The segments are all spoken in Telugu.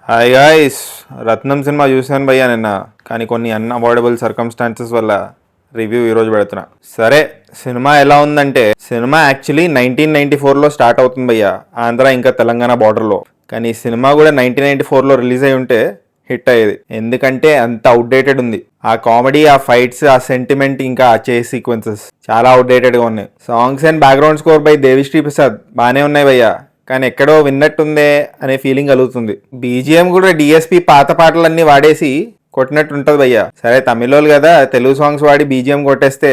హాయ్ గాయ్స్, రత్నం సినిమా చూశాను భయ్యా నిన్న. కానీ కొన్ని అన్అవాయిడబుల్ సర్కమ్స్టాన్సెస్ వల్ల రివ్యూ ఈరోజు పెడుతున్నా. సరే, సినిమా ఎలా ఉందంటే, సినిమా యాక్చువల్లీ 1994లో స్టార్ట్ అవుతుంది భయ్యా, ఆంధ్ర ఇంకా తెలంగాణ బార్డర్లో. కానీ ఈ సినిమా కూడా 1994లో రిలీజ్ అయి ఉంటే హిట్ అయ్యేది. ఎందుకంటే అంత అవుట్డేటెడ్ ఉంది. ఆ కామెడీ, ఆ ఫైట్స్, ఆ సెంటిమెంట్, ఇంకా ఆ చేస్ సీక్వెన్సెస్ చాలా అవుట్డేటెడ్గా ఉన్నాయి. Songs and background score by Devi Sri Prasad బాగానే ఉన్నాయి భయ్యా, కానీ ఎక్కడో విన్నట్టుందే అనే ఫీలింగ్ కలుగుతుంది. బీజిఎం కూడా డిఎస్పి పాత పాటలన్నీ వాడేసి కొట్టినట్టు ఉంటుంది భయ్యా. సరే, తమిళోళ్ళు కదా, తెలుగు సాంగ్స్ వాడి బీజిఎం కొట్టేస్తే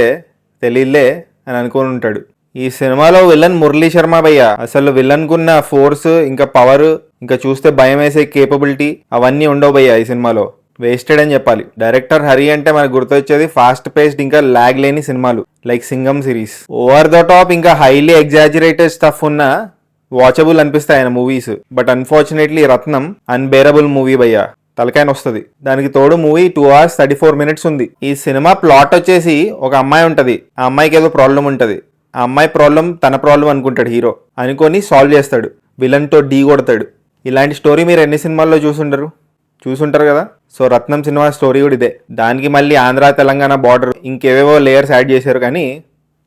తెలియలే అని అనుకుని ఉంటాడు. ఈ సినిమాలో విలన్ మురళీ శర్మ భయ్యా. అసలు విలన్ కున్న ఫోర్స్, ఇంకా పవర్, ఇంకా చూస్తే భయం వేసే కేపబిలిటీ అవన్నీ ఉండవు భయ్యా ఈ సినిమాలో. వేస్టెడ్ అని చెప్పాలి. డైరెక్టర్ హరి అంటే మనకు గుర్తొచ్చేది ఫాస్ట్ పేస్డ్ ఇంకా లాగ్ లేని సినిమాలు like Singam series. Over the top ఇంకా హైలీ ఎగ్జాజరేటెడ్ స్టఫ్ ఉన్న వాచబుల్ అనిపిస్తాయి ఆయన movies. But unfortunately Rathnam unbearable movie భయ్యా, తలకాయన వస్తుంది. దానికి తోడు మూవీ 2 hours 34 minutes ఉంది. ఈ సినిమా ప్లాట్ వచ్చేసి, ఒక అమ్మాయి ఉంటది, ఆ అమ్మాయికి ఏదో ప్రాబ్లం ఉంటది. ఆ అమ్మాయి ప్రాబ్లం తన ప్రాబ్లం అనుకుంటాడు హీరో. అనుకొని సాల్వ్ చేస్తాడు, విలన్ తో ఢీ కొడతాడు. ఇలాంటి స్టోరీ మీరు ఎన్ని సినిమాల్లో చూసుంటారు కదా. సో రత్నం సినిమా స్టోరీ కూడా ఇదే. దానికి మళ్ళీ ఆంధ్ర తెలంగాణ బార్డర్ ఇంకేవేవో లేయర్స్ యాడ్ చేశారు, కానీ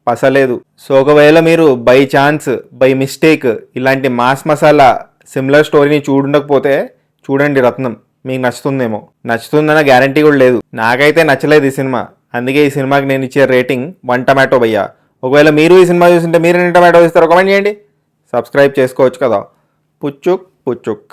పసలేదు. సో ఒకవేళ మీరు బై ఛాన్స్, బై మిస్టేక్ ఇలాంటి మాస్ మసాలా సిమిలర్ స్టోరీని చూడకపోతే చూడండి రత్నం, మీకు నచ్చుతుందేమో. నచ్చుతుందన్న గ్యారంటీ కూడా లేదు. నాకైతే నచ్చలేదు ఈ సినిమా. అందుకే ఈ సినిమాకి నేను ఇచ్చే రేటింగ్ 1 tomato భయ్యా. ఒకవేళ మీరు ఈ సినిమా చూసింటే మీరు ఎన్ని టమాటో ఇస్తారో కామెంట్ చేయండి. సబ్స్క్రైబ్ చేసుకోవచ్చు కదా. పుచ్చుక్ పుచ్చుక్.